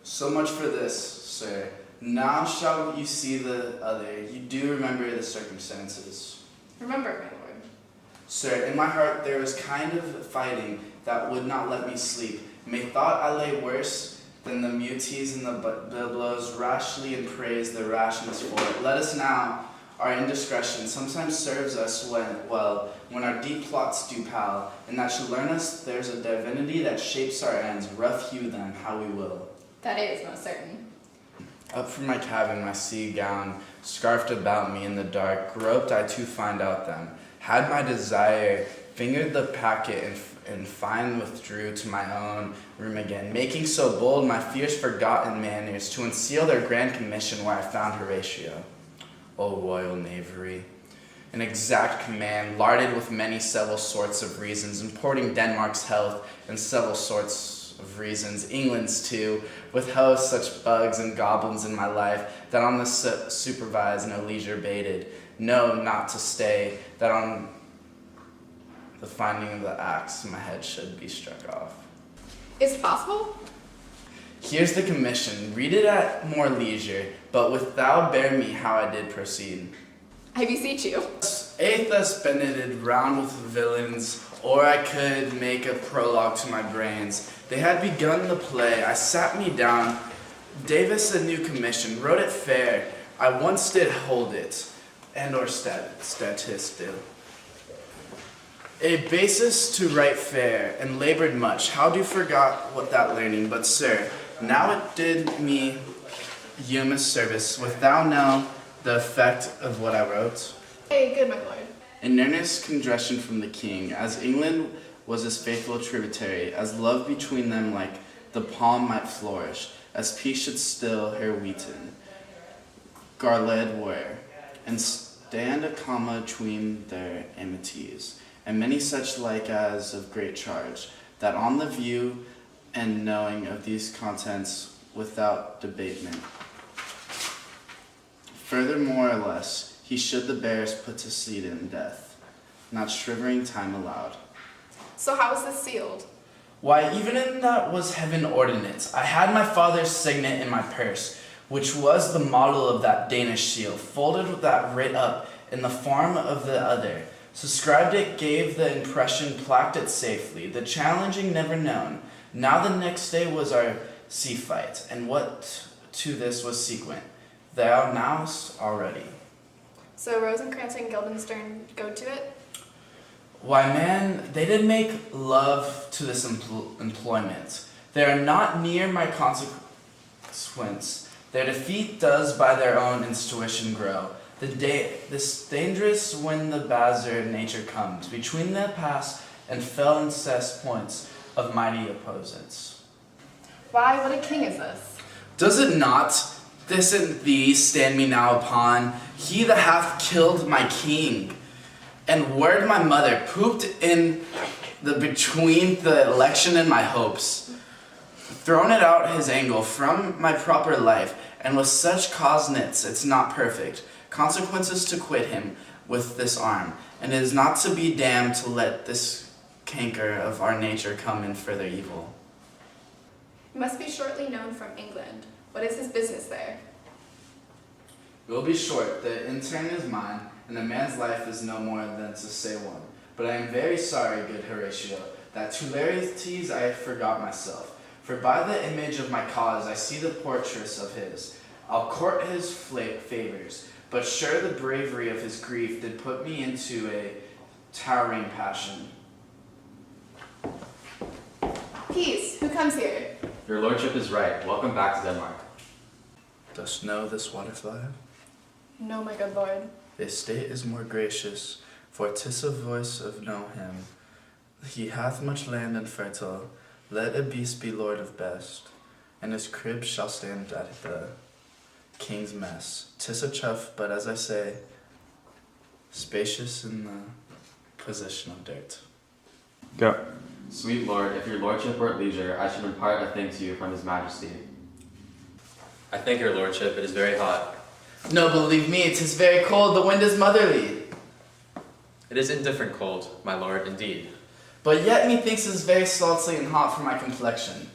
So much for this, sir. Now shall you see the other. You do remember the circumstances. Remember, my lord. Sir, in my heart there was kind of fighting that would not let me sleep. Methought I lay worse than the muties and the biblos, rashly and praise their rashness for it. Let us now, our indiscretion sometimes serves us when our deep plots do pal, and that should learn us there's a divinity that shapes our ends, rough hew them how we will. That is most certain. Up from my cabin, my sea gown scarfed about me in the dark, groped I to find out them. Had my desire, fingered the packet, and fine withdrew to my own room again, making so bold my fierce forgotten manners to unseal their grand commission where I found Horatio. O royal knavery! An exact command, larded with many several sorts of reasons, importing Denmark's health and several sorts of reasons, England's too, with hosts such bugs and goblins in my life, that on the supervise no leisure baited, no, not to stay, that on the finding of the axe my head should be struck off. Is it possible? Here's the commission, read it at more leisure, but with thou bear me how I did proceed. I beseech you. Aethus bended round with villains, or I could make a prologue to my brains. They had begun the play, I sat me down, Davis a new commission, wrote it fair, I once did hold it, and or statist do. A basis to write fair, and labored much, how do forgot what that learning, but sir, now it did me humus service, wilt thou know the effect of what I wrote? Hey, good, my lord. An earnest congestion from the king, as England was his faithful tributary, as love between them like the palm might flourish, as peace should still her wheaten garland wear, and stand a comma between their amities, and many such like as of great charge, that on the view and knowing of these contents without debatement. Further, more or less, he should the bears put to seed in death, not shivering time allowed. So how is this sealed? Why, even in that was heaven ordinance. I had my father's signet in my purse, which was the model of that Danish shield, folded with that writ up in the form of the other. Subscribed it, gave the impression, placked it safely, the challenging never known. Now the next day was our sea fight, and what to this was sequent, thou knowest already. So Rosencrantz and Guildenstern go to it? Why, man, they did make love to this employment. They are not near my consequence. Their defeat does by their own intuition grow. This dangerous when the bazaar nature comes, between the past and fell incest points of mighty opposants. Why, what a king is this? Does it not? This and these stand me now upon, he that hath killed my king, and word my mother, pooped in the between the election and my hopes, thrown it out his angle from my proper life, and with such cognate it's not perfect, consequences to quit him with this arm, and it is not to be damned to let this canker of our nature come in further evil. He must be shortly known from England. What is his business there? Will be short, the intern is mine, and a man's life is no more than to say one. But I am very sorry, good Horatio, that to Laertes I forgot myself. For by the image of my cause I see the portress of his. I'll court his favors, but sure the bravery of his grief did put me into a towering passion. Peace, who comes here? Your lordship is right. Welcome back to Denmark. Dost know this waterfly? No, my good lord. The estate is more gracious, for 'tis a voice of know him. He hath much land and fertile, let a beast be lord of best, and his crib shall stand at the king's mess. 'Tis a chuff, but as I say, spacious in the position of dirt. Go. Sweet lord, if your lordship were at leisure, I should impart a thing to you from his majesty. I thank your lordship, it is very hot. No, believe me, 'tis very cold, the wind is motherly. It is indifferent cold, my lord, indeed. But yet methinks it is very salty and hot for my complexion.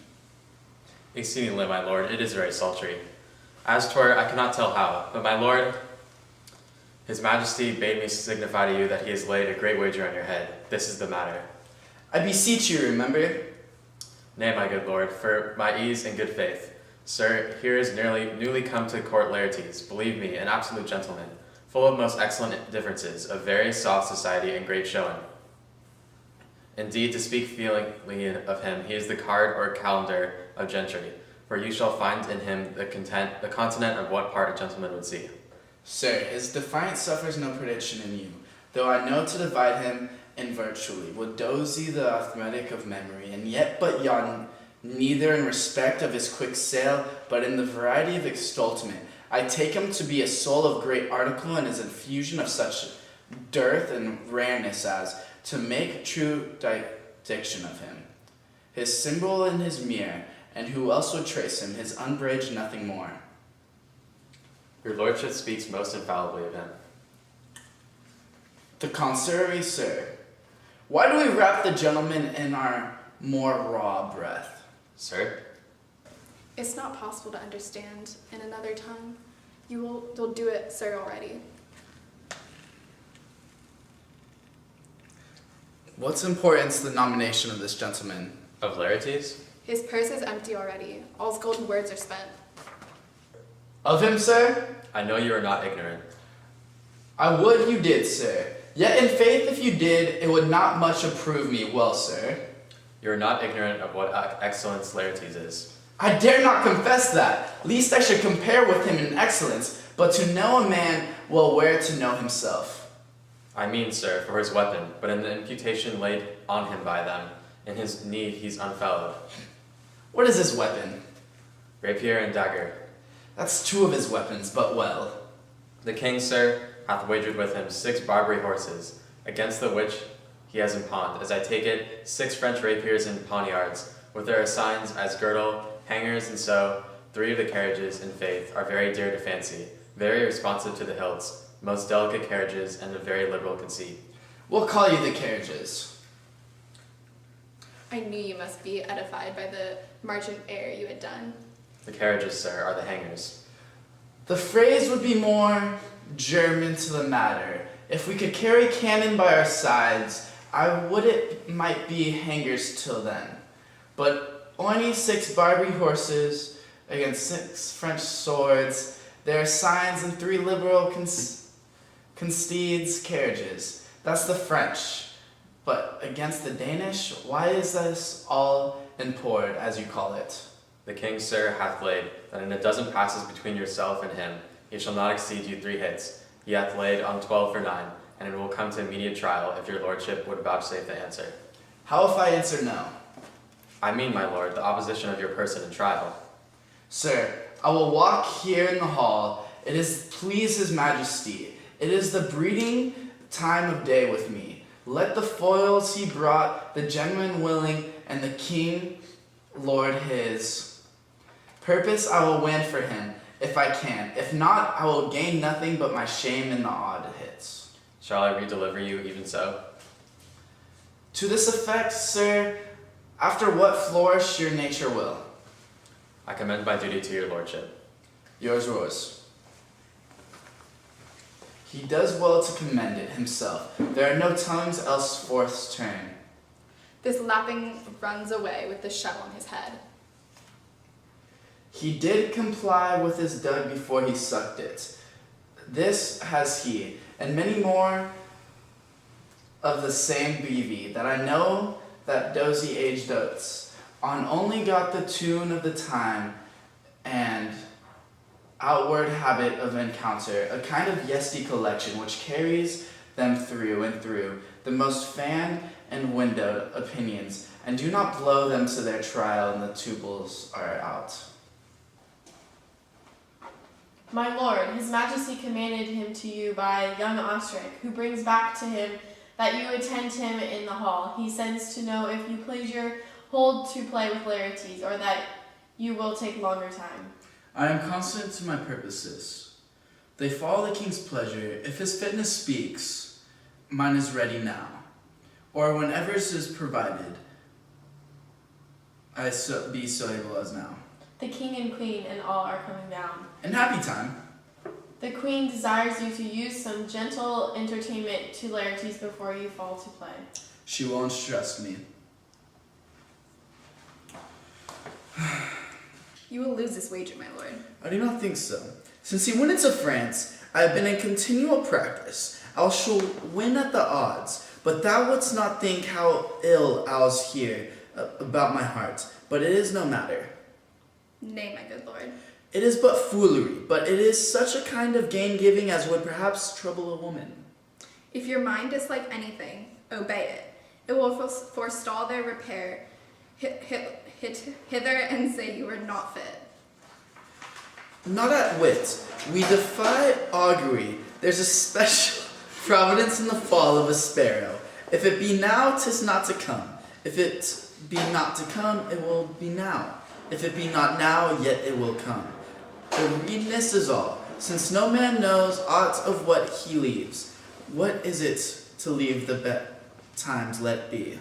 Exceedingly, my lord, it is very sultry. As 'twere, I cannot tell how, but my lord, his majesty bade me signify to you that he has laid a great wager on your head. This is the matter. I beseech you, remember? Nay, my good lord, for my ease and good faith. Sir, here is newly come to court Laertes, believe me, an absolute gentleman, full of most excellent differences, of very soft society and great showing. Indeed, to speak feelingly of him, he is the card or calendar of gentry, for you shall find in him the continent of what part a gentleman would see. Sir, his defiance suffers no prediction in you, though I know to divide him in virtually, would dozy the arithmetic of memory, and yet but yon, neither in respect of his quick sail, but in the variety of extolment. I take him to be a soul of great article, and his infusion of such dearth and rareness as to make true diction of him. His symbol in his mirror, and who else would trace him, his unbridged nothing more. Your lordship speaks most infallibly of him. The contrary, sir. Why do we wrap the gentleman in our more raw breath? Sir? It's not possible to understand in another tongue. You'll do it, sir, already. What's importance the nomination of this gentleman? Of Laertes? His purse is empty already. All's golden words are spent. Of him, sir? I know you are not ignorant. I would you did, sir. Yet in faith if you did, it would not much approve me well, sir. You are not ignorant of what excellence Laertes is. I dare not confess that, lest I should compare with him in excellence, but to know a man well where to know himself. I mean, sir, for his weapon, but in the imputation laid on him by them, in his need he's unfellowed. What is his weapon? Rapier and dagger. That's two of his weapons, but well. The king, sir, hath wagered with him 6 Barbary horses, against the which he has impawned, as I take it, 6 French rapiers and poniards, with their assigns as girdle, hangers, and so 3 of the carriages, in faith, are very dear to fancy, very responsive to the hilts, most delicate carriages, and of very liberal conceit. We'll call you the carriages. I knew you must be edified by the marching air you had done. The carriages, sir, are the hangers. The phrase would be more German to the matter. If we could carry cannon by our sides, I would it might be hangers till then. But only 6 Barbary horses against 6 French swords, there are signs and 3 liberal consteeds carriages. That's the French. But against the Danish, why is this all import, as you call it? The king, sir, hath laid that in a dozen passes between yourself and him, he shall not exceed you 3 hits. He hath laid on 12 for 9, and it will come to immediate trial if your lordship would vouchsafe the answer. How if I answer no? I mean, my lord, the opposition of your person in trial. Sir, I will walk here in the hall. It is please his majesty. It is the breeding time of day with me. Let the foils he brought, the gentleman willing, and the king lord his. Purpose I will win for him, if I can. If not, I will gain nothing but my shame in the odd hits. Shall I re-deliver you even so? To this effect, sir, after what flourish your nature will. I commend my duty to your lordship. Yours was. He does well to commend it himself. There are no tongues else forth's turn. This lapping runs away with the shell on his head. He did comply with his dug before he sucked it. This has he, and many more of the same beavy, that I know that dozy age dotes, on only got the tune of the time, and outward habit of encounter, a kind of yesty collection which carries them through and through the most fanned and windowed opinions, and do not blow them to their trial and the tuples are out. My lord, his majesty commanded him to you by young Ostrich, who brings back to him that you attend him in the hall. He sends to know if you pleasure hold to play with Laertes, or that you will take longer time. I am constant to my purposes. They follow the king's pleasure. If his fitness speaks, mine is ready now. Or whenever it is provided, I be so able as now. The king and queen and all are coming down. In happy time. The queen desires you to use some gentle entertainment to Laertes before you fall to play. She won't stress me. You will lose this wager, my lord. I do not think so. Since he went into France, I have been in continual practice. I shall win at the odds, but thou wouldst not think how ill I was here about my heart. But it is no matter. Nay, my good lord. It is but foolery, but it is such a kind of gain-giving as would perhaps trouble a woman. If your mind is like anything, obey it. It will forestall their repair hither and say you are not fit. Not at wit. We defy augury. There's a special providence in the fall of a sparrow. If it be now, 'tis not to come. If it be not to come, it will be now. If it be not now, yet it will come. The readiness is all, since no man knows aught of what he leaves. What is it to leave the times let be?